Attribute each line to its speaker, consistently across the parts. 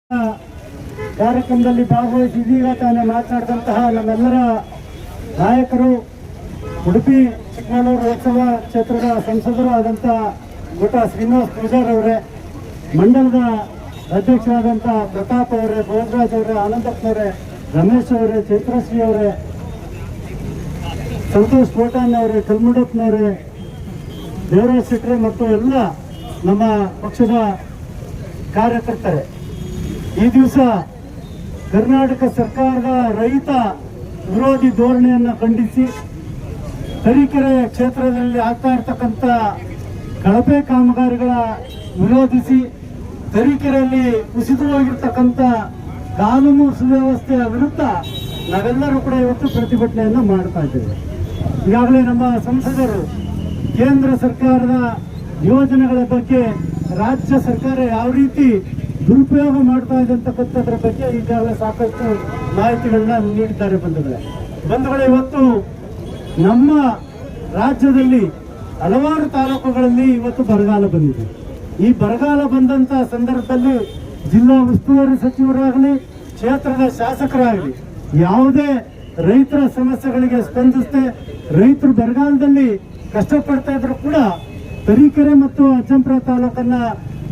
Speaker 1: ಕಾರ್ಯಕ್ರಮದಲ್ಲಿ ಭಾಗವಹಿಸಿ ಇದೀಗ ತಾನೇ ಮಾತನಾಡಿದಂತಹ ನಮ್ಮೆಲ್ಲರ ನಾಯಕರು, ಉಡುಪಿ ಚಿಕ್ಕಮಗಳೂರು ಲೋಕಸಭಾ ಕ್ಷೇತ್ರದ ಸಂಸದರು ಆದಂಥ ಗೋಟ ಶ್ರೀನಿವಾಸ್ ಪೂಜಾರ್ ಅವರೇ, ಮಂಡಲದ ಅಧ್ಯಕ್ಷರಾದಂಥ ಪ್ರತಾಪ್ ಅವರೇ, ಭೋಜರಾಜ್ ಅವರೇ, ಆನಂದಪ್ಪನವರೇ, ರಮೇಶ್ ಅವರೇ, ಚೈತ್ರಶ್ರೀ ಅವರೇ, ಸಂತೋಷ್ ಕೋಟಾನ್ ಅವರೇ, ಕಲ್ಮುಡಪ್ಪನವರೇ, ದೇವರಾಜ್ ಶೆಟ್ರೆ ಮತ್ತು ಎಲ್ಲ ನಮ್ಮ ಪಕ್ಷದ ಕಾರ್ಯಕರ್ತರೇ, ಈ ದಿವಸ ಕರ್ನಾಟಕ ಸರ್ಕಾರದ ರೈತ ವಿರೋಧಿ ಧೋರಣೆಯನ್ನು ಖಂಡಿಸಿ ತರೀಕೆರೆ ಕ್ಷೇತ್ರದಲ್ಲಿ ಆಗ್ತಾ ಇರ್ತಕ್ಕಂಥ ಕಳಪೆ ಕಾಮಗಾರಿಗಳ ವಿರೋಧಿಸಿ ತರೀಕೆರೆಯಲ್ಲಿ ಕುಸಿದು ಹೋಗಿರ್ತಕ್ಕಂಥ ಕಾನೂನು ಸುವ್ಯವಸ್ಥೆಯ ವಿರುದ್ಧ ನಾವೆಲ್ಲರೂ ಕೂಡ ಇವತ್ತು ಪ್ರತಿಭಟನೆಯನ್ನು ಮಾಡ್ತಾ ಇದ್ದೇವೆ. ಈಗಾಗಲೇ ನಮ್ಮ ಸಂಸದರು ಕೇಂದ್ರ ಸರ್ಕಾರದ ಯೋಜನೆಗಳ ಬಗ್ಗೆ ರಾಜ್ಯ ಸರ್ಕಾರ ಯಾವ ರೀತಿ ದುರುಪಯೋಗ ಮಾಡ್ತಾ ಇದೆ ಅಂತಕ್ಕಂಥದ್ರ ಬಗ್ಗೆ ಈಗಾಗಲೇ ಸಾಕಷ್ಟು ಮಾಹಿತಿಗಳನ್ನ ನೀಡಿದ್ದಾರೆ. ಬಂಧುಗಳೇ, ಇವತ್ತು ನಮ್ಮ ರಾಜ್ಯದಲ್ಲಿ ಹಲವಾರು ತಾಲೂಕುಗಳಲ್ಲಿ ಇವತ್ತು ಬರಗಾಲ ಬಂದಿದೆ. ಈ ಬರಗಾಲ ಬಂದಂತ ಸಂದರ್ಭದಲ್ಲಿ ಜಿಲ್ಲಾ ಉಸ್ತುವಾರಿ ಸಚಿವರಾಗಲಿ, ಕ್ಷೇತ್ರದ ಶಾಸಕರಾಗಲಿ ಯಾವುದೇ ರೈತರ ಸಮಸ್ಯೆಗಳಿಗೆ ಸ್ಪಂದಿಸದೆ ರೈತರು ಬರಗಾಲದಲ್ಲಿ ಕಷ್ಟಪಡ್ತಾ ಇದ್ರು ಕೂಡ ತರೀಕೆರೆ ಮತ್ತು ಅಜ್ಜಂಪುರ ತಾಲೂಕನ್ನ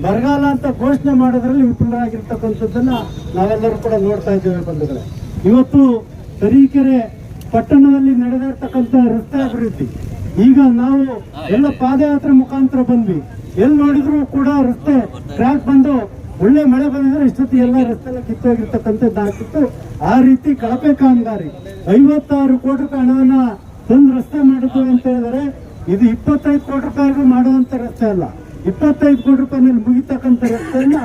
Speaker 1: ಬರಗಾಲ ಅಂತ ಘೋಷಣೆ ಮಾಡೋದ್ರಲ್ಲಿ ವಿಫಲರಾಗಿರ್ತಕ್ಕಂಥದ್ದನ್ನ ನಾವೆಲ್ಲರೂ ಕೂಡ ನೋಡ್ತಾ ಇದ್ದೇವೆ. ಬಂಧುಗಳೇ, ಇವತ್ತು ತರೀಕೆರೆ ಪಟ್ಟಣದಲ್ಲಿ ನಡೆದಿರ್ತಕ್ಕಂಥ ರಸ್ತೆ ಅಭಿವೃದ್ಧಿ, ಈಗ ನಾವು ಎಲ್ಲ ಪಾದಯಾತ್ರೆ ಮುಖಾಂತರ ಬಂದ್ವಿ, ಎಲ್ಲಿ ನೋಡಿದ್ರು ಕೂಡ ರಸ್ತೆ ಕ್ರ್ಯಾಕ್ ಬಂದು ಒಳ್ಳೆ ಮಳೆ ಬಂದಿದ್ರೆ ಇಷ್ಟೊತ್ತಿ ಎಲ್ಲ ರಸ್ತೆ ಕಿತ್ತೋಗಿರ್ತಕ್ಕಂಥದ್ದಾಗಿತ್ತು. ಆ ರೀತಿ ಕಳಪೆ ಕಾಮಗಾರಿ 56 ಕೋಟಿ ರೂಪಾಯಿ ಹಣವನ್ನ ತಂದು ರಸ್ತೆ ಮಾಡಿದ್ವಿ ಅಂತ ಹೇಳಿದರೆ ಇದು 25 ಕೋಟಿ ರೂಪಾಯಿಗೂ ಮಾಡುವಂತ ರಸ್ತೆ ಅಲ್ಲ. 25 ಕೋಟಿ ರೂಪಾಯಿನಲ್ಲಿ ಮುಗಿತಕ್ಕಂಥ ರಸ್ತೆಯನ್ನ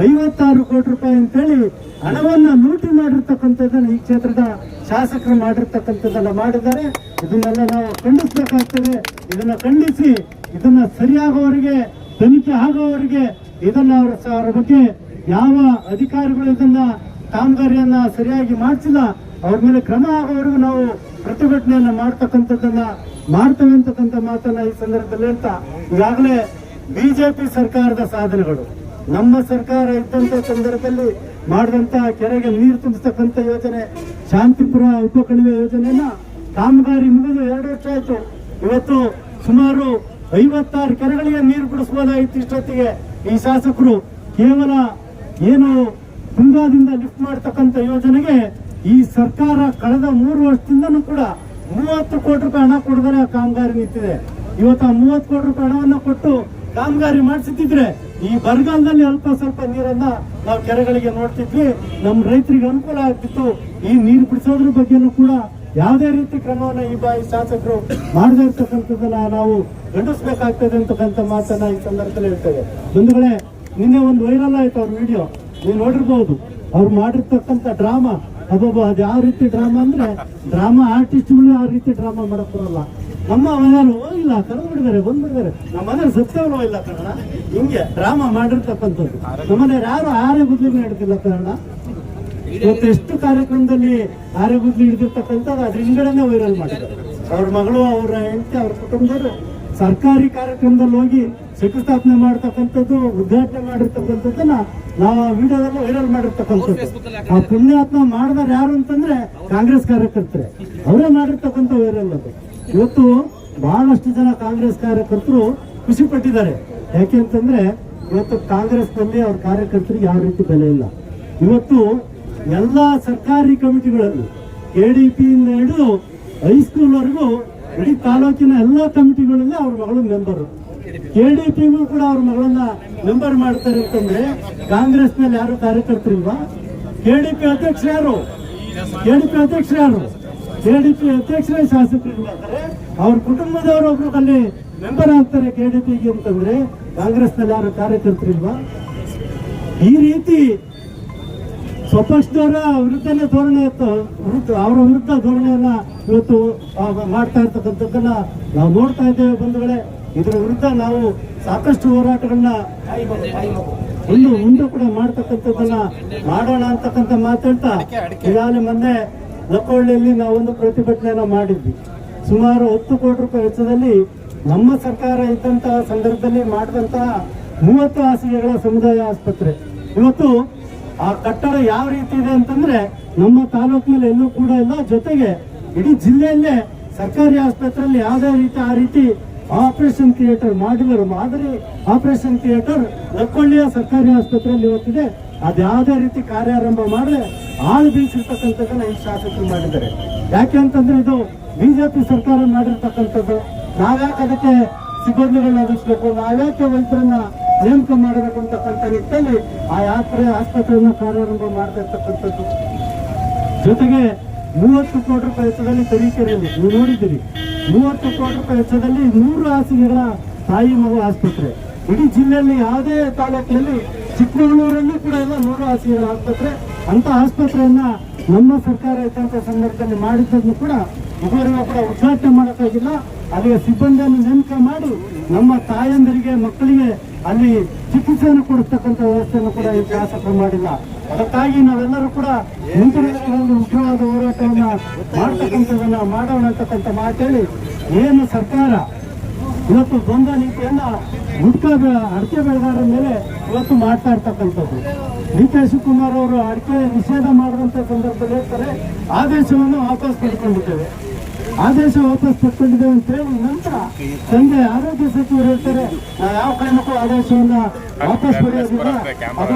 Speaker 1: 56 ಕೋಟಿ ರೂಪಾಯಿ ಅಂತೇಳಿ ಹಣವನ್ನ ಲೂಟಿ ಮಾಡಿರ್ತಕ್ಕಂಥದ್ದನ್ನ ಈ ಕ್ಷೇತ್ರದ ಶಾಸಕರು ಮಾಡಿರ್ತಕ್ಕಂಥದ್ದನ್ನ ಮಾಡಿದ್ದಾರೆ. ಇದನ್ನೆಲ್ಲ ನಾವು ಖಂಡಿಸಬೇಕಾಗ್ತದೆ. ಇದನ್ನ ಖಂಡಿಸಿ ಇದನ್ನ ಸರಿಯಾಗುವವರಿಗೆ, ತನಿಖೆ ಆಗುವವರಿಗೆ, ಇದನ್ನ ಅವರ ಬಗ್ಗೆ ಯಾವ ಅಧಿಕಾರಿಗಳು ಇದನ್ನ ಕಾಮಗಾರಿಯನ್ನ ಸರಿಯಾಗಿ ಮಾಡಿಸಿಲ್ಲ ಅವ್ರ ಮೇಲೆ ಕ್ರಮ ಆಗೋವರೆಗೂ ನಾವು ಪ್ರತಿಭಟನೆಯನ್ನ ಮಾಡ್ತಕ್ಕಂಥದ್ದನ್ನ ಮಾಡ್ತೇವೆ ಅಂತಕ್ಕಂಥ ಮಾತನ್ನ ಈ ಸಂದರ್ಭದಲ್ಲಿ ಹೇಳ್ತಾ, ಈಗಾಗಲೇ ಬಿಜೆಪಿ ಸರ್ಕಾರದ ಸಾಧನೆಗಳು, ನಮ್ಮ ಸರ್ಕಾರ ಇದ್ದಂತ ಸಂದರ್ಭದಲ್ಲಿ ಮಾಡಿದಂತ ಕೆರೆಗೆ ನೀರು ತುಂಬಿಸ್ತಕ್ಕಂಥ ಯೋಜನೆ, ಶಾಂತಿಪುರ ಉಪಕಣಿವೆ ಯೋಜನೆಯನ್ನ ಕಾಮಗಾರಿ ಮುಗಿದು 2 ವರ್ಷ ಆಯ್ತು. ಇವತ್ತು ಸುಮಾರು 56 ಕೆರೆಗಳಿಗೆ ನೀರು ಬಿಡಿಸಬಹುದಾಗಿತ್ತು. ಇಷ್ಟೊತ್ತಿಗೆ ಈ ಶಾಸಕರು ಕೇವಲ ಏನು ತುಂಗಾದಿಂದ ಲಿಫ್ಟ್ ಮಾಡತಕ್ಕಂಥ ಯೋಜನೆಗೆ ಈ ಸರ್ಕಾರ ಕಳೆದ 3 ವರ್ಷದಿಂದನೂ ಕೂಡ 30 ಕೋಟಿ ರೂಪಾಯಿ ಹಣ ಕೊಡದರೆ ಆ ಕಾಮಗಾರಿ ನಿಂತಿದೆ. ಇವತ್ತು ಆ 30 ಕೋಟಿ ರೂಪಾಯಿ ಹಣವನ್ನು ಕೊಟ್ಟು ಕಾಮಗಾರಿ ಮಾಡಿಸಿದ್ರೆ ಈ ಬರಗಾಲದಲ್ಲಿ ಅಲ್ಪ ಸ್ವಲ್ಪ ನೀರನ್ನ ನಾವು ಕೆರೆಗಳಿಗೆ ನೋಡ್ತಿದ್ವಿ, ನಮ್ಮ ರೈತರಿಗೆ ಅನುಕೂಲ ಆಗ್ತಿತ್ತು. ಈ ನೀರು ಬಿಡಿಸೋದ್ರ ಬಗ್ಗೆನೂ ಕೂಡ ಯಾವುದೇ ರೀತಿ ಕ್ರಮವನ್ನ ಈ ಶಾಸಕರು ಮಾಡದೇ ಇರ್ತಕ್ಕಂಥದ್ದನ್ನ ನಾವು ಖಂಡಿಸಬೇಕಾಗ್ತದೆ ಅಂತಕ್ಕಂಥ ಮಾತನ್ನ ಈ ಸಂದರ್ಭದಲ್ಲಿ ಹೇಳ್ತೇವೆ. ಬಂಧುಗಳೇ, ನಿನ್ನೆ ಒಂದು ವೈರಲ್ ಆಯ್ತು ಅವ್ರ ವಿಡಿಯೋ, ನೀವು ನೋಡಿರ್ಬಹುದು. ಅವ್ರು ಮಾಡಿರ್ತಕ್ಕಂಥ ಡ್ರಾಮಾ, ಅದು ಯಾವ ರೀತಿ ಡ್ರಾಮಾ ಅಂದ್ರೆ ಡ್ರಾಮಾ ಆರ್ಟಿಸ್ಟ್ಗಳು ಆ ರೀತಿ ಡ್ರಾಮಾ ಮಾಡಕ್ ಬರಲ್ಲ. ನಮ್ಮ ಮನೆಯವರು ಇಲ್ಲ ಕರೆದ್ಬಿಡಿದಾರೆ, ಬಂದ್ಬಿಡಿದಾರೆ, ನಮ್ಮ ಮನೇಲಿ ಸತ್ಯವೂ ಇಲ್ಲ ಕನ್ನಡ, ಹಿಂಗೆ ಡ್ರಾಮಾ ಮಾಡಿರ್ತಕ್ಕಂಥದ್ದು. ನಮ್ಮನೆಯವ್ರು ಯಾರು ಆರೆ ಬುದ್ಧಿ ಹಿಡಿದಿಲ್ಲ ಕನ್ನಡ. ಇವತ್ತು ಎಷ್ಟು ಕಾರ್ಯಕ್ರಮದಲ್ಲಿ ಆರೆ ಬುದ್ಧಿ ಹಿಡಿದಿರ್ತಕ್ಕಂಥದ್ದು ಅದ್ರ ಹಿಂಗಡೆನೆ ವೈರಲ್ ಮಾಡಿದ್ದಾರೆ. ಅವ್ರ ಮಗಳು, ಅವರ ಹೆಂಡತಿ, ಅವ್ರ ಕುಟುಂಬದವರು ಸರ್ಕಾರಿ ಕಾರ್ಯಕ್ರಮದಲ್ಲಿ ಹೋಗಿ ಶಂಕುಸ್ಥಾಪನೆ ಮಾಡತಕ್ಕಂಥದ್ದು, ಉದ್ಘಾಟನೆ ಮಾಡಿರ್ತಕ್ಕಂಥದ್ದನ್ನ ನಾವು ಆ ವಿಡಿಯೋದಲ್ಲಿ ವೈರಲ್ ಮಾಡಿರ್ತಕ್ಕಂಥದ್ದು. ಆ ಪುಣ್ಯಾತ್ಮ ಮಾಡಿದಾರೆ ಯಾರು ಅಂತಂದ್ರೆ ಕಾಂಗ್ರೆಸ್ ಕಾರ್ಯಕರ್ತರೆ, ಅವರೇ ಮಾಡಿರ್ತಕ್ಕಂಥ ವೈರಲ್ ಅದು. ಇವತ್ತು ಬಹಳಷ್ಟು ಜನ ಕಾಂಗ್ರೆಸ್ ಕಾರ್ಯಕರ್ತರು ಖುಷಿ ಪಟ್ಟಿದ್ದಾರೆ. ಯಾಕೆ ಅಂತಂದ್ರೆ ಇವತ್ತು ಕಾಂಗ್ರೆಸ್ನಲ್ಲಿ ಅವ್ರ ಕಾರ್ಯಕರ್ತರಿಗೆ ಯಾವ ರೀತಿ ಬೆಲೆ ಇಲ್ಲ. ಇವತ್ತು ಎಲ್ಲಾ ಸರ್ಕಾರಿ ಕಮಿಟಿಗಳಲ್ಲಿ KDP ಇಂದ ಹಿಡಿದು ಹೈಸ್ಕೂಲ್ ವರೆಗೂ ಇಡೀ ತಾಲೂಕಿನ ಎಲ್ಲಾ ಕಮಿಟಿಗಳಲ್ಲಿ ಅವ್ರ ಮಗಳು ಮೆಂಬರ್. KDPಗೂ ಕೂಡ ಅವ್ರ ಮಗಳನ್ನ ಮೆಂಬರ್ ಮಾಡ್ತಾರೆ ಅಂತಂದ್ರೆ ಕಾಂಗ್ರೆಸ್ನಲ್ಲಿ ಯಾರು ಕಾರ್ಯಕರ್ತರಿಲ್ವಾ? KDP ಅಧ್ಯಕ್ಷರು ಯಾರು? KDP ಅಧ್ಯಕ್ಷರೇ ಶಾಸಕರು ಮಾಡ್ತಾರೆ. ಅವ್ರ ಕುಟುಂಬದವರು ಒಬ್ರು ಅಲ್ಲಿ ಮೆಂಬರ್ ಆಗ್ತಾರೆ KDPಗೆ ಅಂತಂದ್ರೆ ಕಾಂಗ್ರೆಸ್ನಲ್ಲಿ ಯಾರು ಕಾರ್ಯಕರ್ತರಿಲ್ವಾ? ಈ ರೀತಿ ಸ್ವಪಕ್ಷದವರ ವಿರುದ್ಧನೇ ಧೋರಣೆ ಇತ್ತು, ಅವರ ವಿರುದ್ಧ ಧೋರಣೆಯನ್ನ ಇವತ್ತು ಮಾಡ್ತಾ ಇರ್ತಕ್ಕಂಥದ್ದನ್ನ ನಾವು ನೋಡ್ತಾ ಇದ್ದೇವೆ. ಬಂಧುಗಳೇ, ಇದರ ವಿರುದ್ಧ ನಾವು ಸಾಕಷ್ಟು ಹೋರಾಟಗಳನ್ನ ಮುಂದೆ ಕೂಡ ಮಾಡ್ತಕ್ಕಂಥದ್ದನ್ನ ಮಾಡೋಣ ಅಂತಕ್ಕಂಥ ಮಾತಾಡ್ತಾ, ಈಗಾಗಲೇ ಮೊನ್ನೆ ಲಕ್ಕೋಳ್ಳಿಯಲ್ಲಿ ನಾವೊಂದು ಪ್ರತಿಭಟನೆಯನ್ನ ಮಾಡಿದ್ವಿ. ಸುಮಾರು 10 ಕೋಟಿ ರೂಪಾಯಿ ವೆಚ್ಚದಲ್ಲಿ ನಮ್ಮ ಸರ್ಕಾರ ಇದ್ದಂತಹ ಸಂದರ್ಭದಲ್ಲಿ ಮಾಡಿದಂತಹ 30 ಹಾಸಿಗೆಗಳ ಸಮುದಾಯ ಆಸ್ಪತ್ರೆ ಇವತ್ತು ಆ ಕಟ್ಟಡ ಯಾವ ರೀತಿ ಇದೆ ಅಂತಂದ್ರೆ ನಮ್ಮ ತಾಲೂಕಿನಲ್ಲಿ ಎಲ್ಲೂ ಕೂಡ ಇಲ್ಲ. ಜೊತೆಗೆ ಇಡೀ ಜಿಲ್ಲೆಯಲ್ಲೇ ಸರ್ಕಾರಿ ಆಸ್ಪತ್ರೆಯಲ್ಲಿ ಯಾವುದೇ ರೀತಿ ಆ ರೀತಿ ಆಪರೇಷನ್ ಥಿಯೇಟರ್ ಮಾಡಿದರು ಮಾದರಿ ಆಪರೇಷನ್ ಥಿಯೇಟರ್ ಲಕ್ಕೊಳ್ಳಿಯ ಸರ್ಕಾರಿ ಆಸ್ಪತ್ರೆಯಲ್ಲಿ ಇವತ್ತಿದೆ. ಅದ್ಯಾವುದೇ ರೀತಿ ಕಾರ್ಯಾರಂಭ ಮಾಡದೆ ಆಳು ಬೀಸಿರ್ತಕ್ಕಂಥದ್ದನ್ನ ಈ ಶಾಸಕರು ಮಾಡಿದ್ದಾರೆ. ಯಾಕೆ ಅಂತಂದ್ರೆ ಇದು ಬಿಜೆಪಿ ಸರ್ಕಾರ ಮಾಡಿರ್ತಕ್ಕಂಥದ್ದು. ನಾವ್ಯಾಕೆ ಅದಕ್ಕೆ ಸಿಬ್ಬಂದಿಗಳನ್ನ ಒದಗಿಸ್ಬೇಕು, ನಾವ್ಯಾಕೆ ವೈದ್ಯರನ್ನ ನೇಮಕ ಮಾಡಬೇಕು ಅಂತಕ್ಕಂಥ ನಿಟ್ಟಿನಲ್ಲಿ ಆ ಆಸ್ಪತ್ರೆಯನ್ನ ಕಾರ್ಯಾರಂಭ ಮಾಡ್ತಾ ಇರ್ತಕ್ಕಂಥದ್ದು. ಜೊತೆಗೆ 30 ಕೋಟಿ ರೂಪಾಯಿ ವೆಚ್ಚದಲ್ಲಿ ತರೀಕೆರೆಯಲ್ಲಿ ನೀವು ನೋಡಿದ್ದೀರಿ, 30 ಕೋಟಿ ರೂಪಾಯಿ ವೆಚ್ಚದಲ್ಲಿ 100 ಹಾಸಿಗೆಗಳ ತಾಯಿ ಮಗು ಆಸ್ಪತ್ರೆ. ಇಡೀ ಜಿಲ್ಲೆಯಲ್ಲಿ ಯಾವುದೇ ತಾಲೂಕಿನಲ್ಲಿ, ಚಿಕ್ಕಮಗಳೂರಲ್ಲಿ ಕೂಡ ಎಲ್ಲ 100 ಹಾಸಿಗೆಗಳ ಆಸ್ಪತ್ರೆ. ಅಂತ ಆಸ್ಪತ್ರೆಯನ್ನ ನಮ್ಮ ಸರ್ಕಾರ ಇದ್ದಂಥ ಸಂದರ್ಭದಲ್ಲಿ ಮಾಡಿದ್ದನ್ನು ಕೂಡ ಇದುವರೆಗೂ ಕೂಡ ಉದ್ಘಾಟನೆ ಮಾಡೋಕ್ಕಾಗಿಲ್ಲ. ಅಲ್ಲಿಗೆ ಸಿಬ್ಬಂದಿಯನ್ನು ನೇಮಕ ಮಾಡಿ ನಮ್ಮ ತಾಯಂದರಿಗೆ ಮಕ್ಕಳಿಗೆ ಅಲ್ಲಿ ಚಿಕಿತ್ಸೆಯನ್ನು ಕೊಡಿಸ್ತಕ್ಕಂಥ ವ್ಯವಸ್ಥೆಯನ್ನು ಕೂಡ ಈ ಶಾಸಕರು ಮಾಡಿಲ್ಲ. ಅದಕ್ಕಾಗಿ ನಾವೆಲ್ಲರೂ ಕೂಡ ಮುಂದಿನ ದಿನಗಳಲ್ಲಿ ಮುಖ್ಯವಾದ ಹೋರಾಟವನ್ನ ಮಾಡ್ತಕ್ಕಂಥದನ್ನ ಮಾಡೋಣ ಅಂತಕ್ಕಂಥ ಮಾತೇಳಿ ಏನು ಸರ್ಕಾರ ಇವತ್ತು ದ್ವಂದ್ವ ನೀತಿಯನ್ನ ಅಡಿಕೆ ಬೆಳೆಗಾರರ ಮೇಲೆ ಇವತ್ತು ಮಾಡ್ತಾ ಇರ್ತಕ್ಕಂಥದ್ದು. ಡಿ.ಕೆ. ಶಿವಕುಮಾರ್ ಅವರು ಅಡಿಕೆ ನಿಷೇಧ ಮಾಡುವಂತ ಸಂದರ್ಭದಲ್ಲಿ ಹೇಳ್ತಾರೆ ಆದೇಶವನ್ನು ವಾಪಸ್ ಪಡ್ಕೊಂಡಿದ್ದೇವೆ ಅಂತ ಹೇಳಿ ನಂತರ ಸಂಜೆ ಆರೋಗ್ಯ ಸಚಿವರು ಹೇಳ್ತಾರೆ ನಾವು ಯಾವ ಕಾರಣಕ್ಕೂ ಆದೇಶವನ್ನ ವಾಪಸ್ ಪಡೆಯೋದಿಲ್ಲ, ಅದು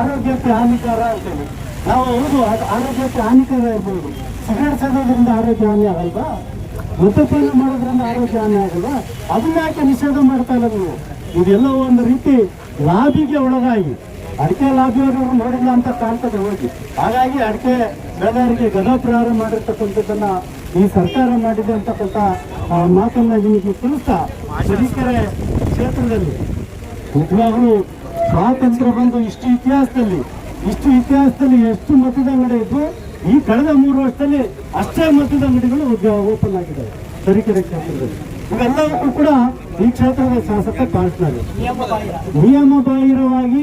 Speaker 1: ಆರೋಗ್ಯಕ್ಕೆ ಹಾನಿಕಾರ ಅಂತೇಳಿ. ನಾವು ಹೌದು, ಅದು ಆರೋಗ್ಯಕ್ಕೆ ಹಾನಿಕಾರ ಇರ್ಬೋದು. ಸಿಗರೇಟ್ ಸೇದೋದ್ರಿಂದ ಆರೋಗ್ಯ ಹಾನಿ ಆಗಲ್ವಾ? ಮದ್ಯಪಾನ ಮಾಡೋದ್ರಿಂದ ಆರೋಗ್ಯ ಹಾನಿ ಆಗಲ್ವಾ? ಅದನ್ನ ಯಾಕೆ ನಿಷೇಧ ಮಾಡ್ತಾ ಇಲ್ಲ ನೀವು? ಇದೆಲ್ಲ ಒಂದು ರೀತಿ ಲಾಬಿಗೆ ಒಳಗಾಗಿ ಅಡಿಕೆ ಲಾಬಿಯವರು ನೋಡಿಲ್ಲ ಅಂತ ಕಾಣ್ತದೆ ಹೋಗಿ. ಹಾಗಾಗಿ ಅಡಿಕೆ ಬೆಳೆಗಾರರಿಗೆ ಗದಾಪ್ರಹಾರ ಮಾಡಿರ್ತಕ್ಕಂಥದ್ದನ್ನ ಈ ಸರ್ಕಾರ ಮಾಡಿದೆ ಅಂತಕ್ಕಂಥ ಮಾತನ್ನ ನಿಮಗೆ ತಿಳಿಸ್ತಾ, ತರೀಕೆರೆ ಕ್ಷೇತ್ರದಲ್ಲಿ ನಿಜವಾಗಲೂ ಸ್ವಾತಂತ್ರ್ಯ ಬಂದು ಇಷ್ಟು ಇತಿಹಾಸದಲ್ಲಿ ಎಷ್ಟು ಮತದ ಅಂಗಡಿ ಇದ್ದು ಈ ಕಳೆದ 3 ವರ್ಷದಲ್ಲಿ ಅಷ್ಟೇ ಮತದ ಅಂಗಡಿಗಳು ಓಪನ್ ಆಗಿದ್ದಾವೆ ತರೀಕೆರೆ ಕ್ಷೇತ್ರದಲ್ಲಿ. ಇವೆಲ್ಲವಕ್ಕೂ ಕೂಡ ಈ ಕ್ಷೇತ್ರದ ಶಾಸಕ ಕಾಣಿಸ್ತಾರೆ. ನಿಯಮ ಬಾಹಿರವಾಗಿ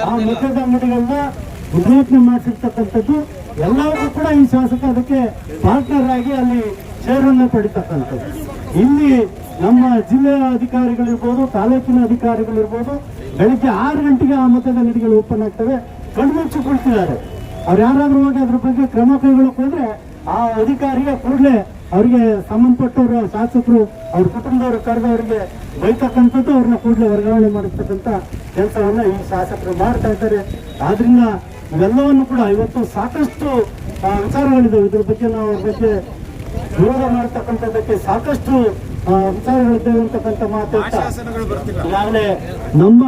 Speaker 1: ಆ ಮತದ ಅಂಗಡಿಗಳನ್ನ ಉದ್ಘಾಟನೆ ಮಾಡಿಸಿರ್ತಕ್ಕಂಥದ್ದು. ಎಲ್ಲವಕ್ಕೂ ಕೂಡ ಈ ಶಾಸಕ ಅದಕ್ಕೆ ಪಾರ್ಟ್ನರ್ ಆಗಿ ಅಲ್ಲಿ ಶೇರನ್ನು ಪಡಿತಕ್ಕಂಥದ್ದು. ಇಲ್ಲಿ ನಮ್ಮ ಜಿಲ್ಲೆಯ ಅಧಿಕಾರಿಗಳಿರ್ಬೋದು, ತಾಲೂಕಿನ ಅಧಿಕಾರಿಗಳಿರ್ಬೋದು, ಬೆಳಿಗ್ಗೆ 6 ಗಂಟೆಗೆ ಆ ಮತದ ಅಂಗಡಿಗಳು ಓಪನ್ ಆಗ್ತವೆ. ಕಣ್ಮುಚ್ಚಿ ಕುಳಿತಿದ್ದಾರೆ. ಅವ್ರು ಯಾರಾದ್ರೂ ಹೋಗಿ ಅದ್ರ ಬಗ್ಗೆ ಕ್ರಮ ಕೈಗೊಳ್ಳಕ್ಕೆ ಹೋದ್ರೆ ಆ ಅಧಿಕಾರಿಗೆ ಕೂಡಲೇ ಅವರಿಗೆ ಸಂಬಂಧಪಟ್ಟವರು ಶಾಸಕರು ಅವ್ರ ಕುಟುಂಬದವರು ಕರೆದವರಿಗೆ ಬೈತಕ್ಕಂಥದ್ದು, ಅವ್ರನ್ನ ಕೂಡಲೇ ವರ್ಗಾವಣೆ ಮಾಡಿರ್ತಕ್ಕಂಥ ಕೆಲಸವನ್ನ ಈ ಶಾಸಕರು ಮಾಡ್ತಾ ಇದ್ದಾರೆ. ಆದ್ರಿಂದ ಇವೆಲ್ಲವನ್ನು ಕೂಡ ಇವತ್ತು ಸಾಕಷ್ಟು ವಿಚಾರಗಳಿದ್ದಾವೆ. ಇದ್ರ ಬಗ್ಗೆ ನಾವು ಅವ್ರ ಬಗ್ಗೆ ವಿರೋಧ ಮಾಡತಕ್ಕಂಥದ್ದಕ್ಕೆ ಸಾಕಷ್ಟು ವಿಚಾರಗಳಿದ್ದೇವೆ ಅಂತಕ್ಕಂಥ ಮಾತಾಡ್ತಾ ಈಗಾಗಲೇ ನಮ್ಮ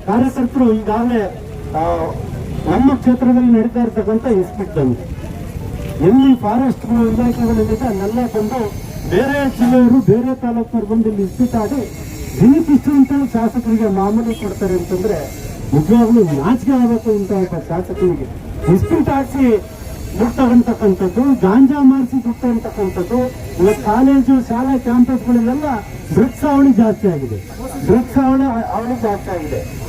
Speaker 1: ಕಾರ್ಯಕರ್ತರು ಈಗಾಗಲೇ ನಮ್ಮ ಕ್ಷೇತ್ರದಲ್ಲಿ ನಡೀತಾ ಇರ್ತಕ್ಕಂಥ ಇಸ್ಪಿಟ್ ದಂಧೆ, ಎಲ್ಲಿ ಫಾರೆಸ್ಟ್ ಇಲಾಖೆಗಳಿದೆ ಅಲ್ಲೆಲ್ಲ ಬಂದು ಬೇರೆ ಜಿಲ್ಲೆಯವರು ಬೇರೆ ತಾಲೂಕಿನವರು ಬಂದು ಇಲ್ಲಿ ಇಸ್ಪಿಟ್ ಆಡಿ ದಿನಕ್ಕಿಷ್ಟು ಅಂತೇಳಿ ಶಾಸಕರಿಗೆ ಮಾಮೂಲಿ ಕೊಡ್ತಾರೆ ಅಂತಂದ್ರೆ ನಿಜವಾಗ್ಲೂ ನಾಚಿಕೆ ಆಗಬೇಕು ಅಂತ ಶಾಸಕರಿಗೆ. ಇಸ್ಪಿಟ್ ಹಾಕಿ ದುಡ್ಡು ತಗೊಂತಕ್ಕಂಥದ್ದು, ಗಾಂಜಾ ಮಾಡಿಸಿ ದುಡ್ಡು ತಗೊಂತಕ್ಕಂಥದ್ದು. ಇವತ್ತು ಕಾಲೇಜು ಶಾಲಾ ಕ್ಯಾಂಪಸ್ಗಳಲ್ಲೆಲ್ಲ ಡ್ರಗ್ಸ್ ಅವಳಿ ಜಾಸ್ತಿ ಆಗಿದೆ.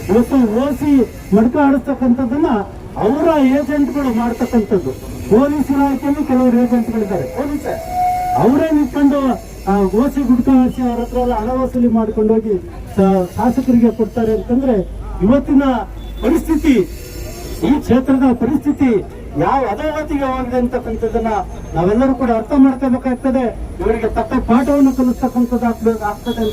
Speaker 1: ಇವತ್ತು ಓಸಿ ಮಡ್ಕ ಆಡಿಸ್ತಕ್ಕಂಥದ್ದನ್ನ ಅವರ ಏಜೆಂಟ್ಗಳು ಮಾಡ್ತಕ್ಕಂಥದ್ದು. ಪೊಲೀಸ್ ಇಲಾಖೆಯಲ್ಲಿ ಕೆಲವರು ಏಜೆಂಟ್ಗಳಿದ್ದಾರೆ, ಪೊಲೀಸ್ ಅವರೇ ನಿಂತ್ಕೊಂಡು ಓಸಿ ಗುಡ್ಕ ಹಾರಿಸಿ ಅವ್ರ ಹತ್ರ ಎಲ್ಲ ಹಣ ವಸೂಲಿ ಮಾಡ್ಕೊಂಡು ಹೋಗಿ ಶಾಸಕರಿಗೆ ಕೊಡ್ತಾರೆ ಅಂತಂದ್ರೆ ಇವತ್ತಿನ ಪರಿಸ್ಥಿತಿ, ಈ ಕ್ಷೇತ್ರದ ಪರಿಸ್ಥಿತಿ ಯಾವ ಅಧೋಗತಿಗೆ ಹೋಗಿದೆ ಅಂತಕ್ಕಂಥದ್ದನ್ನ ನಾವೆಲ್ಲರೂ ಕೂಡ ಅರ್ಥ ಮಾಡ್ಕೋಬೇಕಾಗ್ತದೆ. ಇವರಿಗೆ ತಕ್ಕ ಪಾಠವನ್ನು ಕಲಿಸ್ತಕ್ಕಂಥದ್ದಾಗ್ತದೆ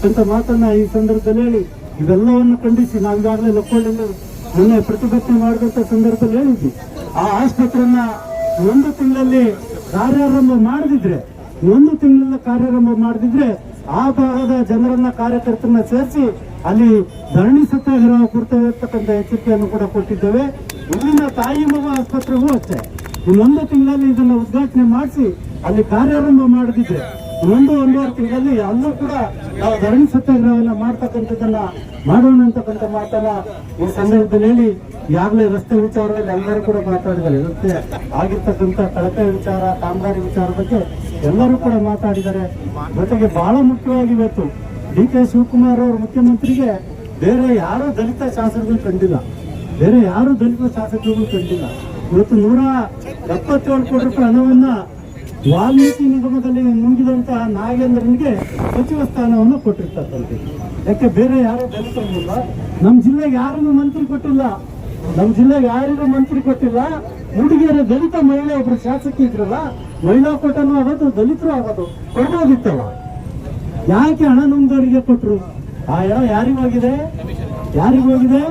Speaker 1: ಅಂತ ಮಾತನ್ನ ಈ ಸಂದರ್ಭದಲ್ಲಿ ಹೇಳಿ, ಇವೆಲ್ಲವನ್ನು ಖಂಡಿಸಿ ನಾವೀಗಾಗಲೇ ಲಕ್ಕೊಳ್ಳಲ್ಲಿ ಮೊನ್ನೆ ಪ್ರತಿಭಟನೆ ಮಾಡಿದಂತ ಸಂದರ್ಭದಲ್ಲಿ ಹೇಳಿದ್ವಿ, ಆ ಆಸ್ಪತ್ರೆಯನ್ನ 1 ತಿಂಗಳಲ್ಲಿ ಕಾರ್ಯಾರಂಭ ಮಾಡದಿದ್ರೆ ಆ ಭಾಗದ ಜನರನ್ನ ಕಾರ್ಯಕರ್ತರನ್ನ ಸೇರಿಸಿ ಅಲ್ಲಿ ಧರಣಿ ಸತ್ಯಾಗ್ರಹ ಕೊಡ್ತೇವೆ ಅಂತಕ್ಕಂಥ ಎಚ್ಚರಿಕೆಯನ್ನು ಕೂಡ ಕೊಟ್ಟಿದ್ದೇವೆ. ಇಲ್ಲಿನ ತಾಯಿ ಮಗು ಆಸ್ಪತ್ರೆಗೂ ಅಷ್ಟೇ 1 ತಿಂಗಳಲ್ಲಿ ಇದನ್ನ ಉದ್ಘಾಟನೆ ಮಾಡಿಸಿ ಅಲ್ಲಿ ಕಾರ್ಯಾರಂಭ ಮಾಡದಿದ್ರೆ 1-1.5 ತಿಂಗಳಲ್ಲಿ ಅಲ್ಲೂ ಕೂಡ ನಾವು ಧರಣಿ ಸತ್ಯಾಗ್ರಹವನ್ನ ಮಾಡ್ತಕ್ಕಂಥದ್ದನ್ನ ಮಾಡೋಣ ಅಂತಕ್ಕಂಥ ಮಾತನ್ನ ಈ ಸಂದರ್ಭದಲ್ಲಿ ಹೇಳಿ, ಈಗಾಗಲೇ ರಸ್ತೆ ವಿಚಾರದಲ್ಲಿ ಎಲ್ಲರೂ ಕೂಡ ಮಾತಾಡಿದ್ದಾರೆ. ರಸ್ತೆ ಆಗಿರ್ತಕ್ಕಂಥ ಕಳಪೆ ವಿಚಾರ, ಕಾಮಗಾರಿ ವಿಚಾರ ಬಗ್ಗೆ ಎಲ್ಲರೂ ಕೂಡ ಮಾತಾಡಿದ್ದಾರೆ. ಜೊತೆಗೆ ಬಹಳ ಮುಖ್ಯವಾಗಿ ಇವತ್ತು ಡಿ.ಕೆ. ಶಿವಕುಮಾರ್ ಅವರು ಮುಖ್ಯಮಂತ್ರಿಗೆ ಬೇರೆ ಯಾರೂ ದಲಿತ ಶಾಸಕರು ಕಂಡಿಲ್ಲ. ಇವತ್ತು 177 ಕೋಟಿ ರೂಪಾಯಿ ಹಣವನ್ನ ವಾಲ್ಮೀಕಿ ನಿಗಮದಲ್ಲಿ ನುಂಗಿದಂತಹ ನಾಗೇಂದ್ರನಿಗೆ ಸಚಿವ ಸ್ಥಾನವನ್ನು ಕೊಟ್ಟಿರ್ತಕ್ಕಂಥದ್ದು. ಯಾಕೆ ಬೇರೆ ಯಾರು ದಲಿತರಿಲ್ಲ? ನಮ್ಮ ಜಿಲ್ಲೆಗೆ ಯಾರನ್ನು ಮಂತ್ರಿ ಕೊಟ್ಟಿಲ್ಲ. ನಮ್ಮ ಜಿಲ್ಲೆಗೆ ಯಾರಿಗೂ ಮಂತ್ರಿ ಕೊಟ್ಟಿಲ್ಲ. ಹುಡುಗಿಯರ ದಲಿತ ಮಹಿಳೆ ಒಬ್ರು ಶಾಸಕಿ ಇದ್ರಲ್ಲ, ಮಹಿಳಾ ಕೋಟನು ಆಗೋದು, ದಲಿತರು ಆಗೋದು, ಕೊಡ್ಬೋದಿತ್ತಲ್ಲ. ಯಾಕೆ ಹಣ ನಮ್ದವರಿಗೆ ಕೊಟ್ರು? ಆ ಹಣ ಯಾರಿಗೋಗಿದೆ? ಯಾರಿಗೋಗಿದೆ?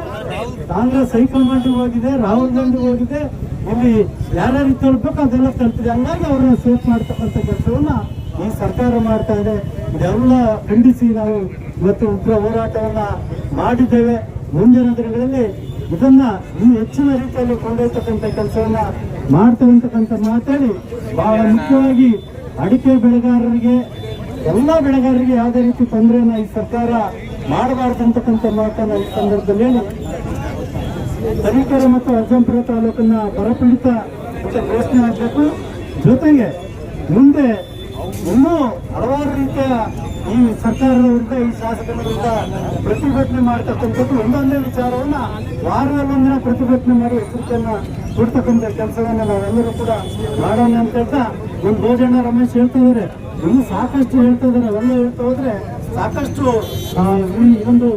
Speaker 1: ಕಾಂಗ್ರೆಸ್ ಹೈಕಮಾಂಡ್ ಹೋಗಿದೆ, ರಾಹುಲ್ ಗಾಂಧಿ ಹೋಗಿದೆ. ಇಲ್ಲಿ ಯಾರ್ಯಾರು ತಲುಪಬೇಕು ಅದೆಲ್ಲ ತಲುಪಿದೆ. ಹಂಗಾಗಿ ಅವ್ರನ್ನ ಸೇಫ್ ಮಾಡ್ತಕ್ಕಂಥ ಕೆಲಸವನ್ನ ಈ ಸರ್ಕಾರ ಮಾಡ್ತಾ ಇದೆ. ಇದೆಲ್ಲ ಖಂಡಿಸಿ ನಾವು ಇವತ್ತು ಉಗ್ರ ಹೋರಾಟವನ್ನ ಮಾಡಿದ್ದೇವೆ. ಮುಂದಿನ ದಿನಗಳಲ್ಲಿ ಇದನ್ನ ಇನ್ನೂ ಹೆಚ್ಚಿನ ರೀತಿಯಲ್ಲಿ ಕೊಂಡೊಯ್ತಕ್ಕಂಥ ಕೆಲಸವನ್ನ ಮಾಡ್ತೇವೆ ಅಂತಕ್ಕಂಥ ಮಾತಾಡಿ, ಬಹಳ ಮುಖ್ಯವಾಗಿ ಅಡಿಕೆ ಬೆಳೆಗಾರರಿಗೆ, ಎಲ್ಲ ಬೆಳೆಗಾರರಿಗೆ ಯಾವುದೇ ರೀತಿ ತೊಂದರೆಯನ್ನ ಈ ಸರ್ಕಾರ ಮಾಡಬಾರ್ದು ಅಂತಕ್ಕಂಥ ಮಾತನ್ನ ಈ ಸಂದರ್ಭದಲ್ಲಿ ಹೇಳಿ, ತರೀಕೆರೆ ಮತ್ತು ಅಜ್ಜಂಪುರ ತಾಲೂಕನ್ನ ಬರಪೀಡಿತ ಘೋಷಣೆ ಆಗಬೇಕು. ಜೊತೆಗೆ ಮುಂದೆ ಇನ್ನೂ ಹಲವಾರು ರೀತಿಯ ಈ ಸರ್ಕಾರದ ವಿರುದ್ಧ, ಈ ಶಾಸಕರ ವಿರುದ್ಧ ಪ್ರತಿಭಟನೆ ಮಾಡ್ತಕ್ಕಂಥದ್ದು ಒಂದೊಂದೇ ವಿಚಾರವನ್ನ ವಾರದಲ್ಲೊಂದಿನ ಪ್ರತಿಭಟನೆ ಮಾಡಿ ಎಚ್ಚರಿಕೆಯನ್ನ ಕೊಡ್ತಕ್ಕಂಥ ಕೆಲಸವನ್ನ ನಾವೆಲ್ಲರೂ ಕೂಡ ಮಾಡೋಣ ಅಂತ ಹೇಳ್ತಾ, ಒಂದು ಭೋಜನ ರಮೇಶ್ ಹೇಳ್ತಾ ಇದಾರೆ, ಇನ್ನೂ ಸಾಕಷ್ಟು ಹೇಳ್ತಾ ಇದಾರೆ. ಅವೆಲ್ಲ ಹೇಳ್ತಾ ಹೋದ್ರೆ ಸಾಕಷ್ಟು ಈ ಒಂದು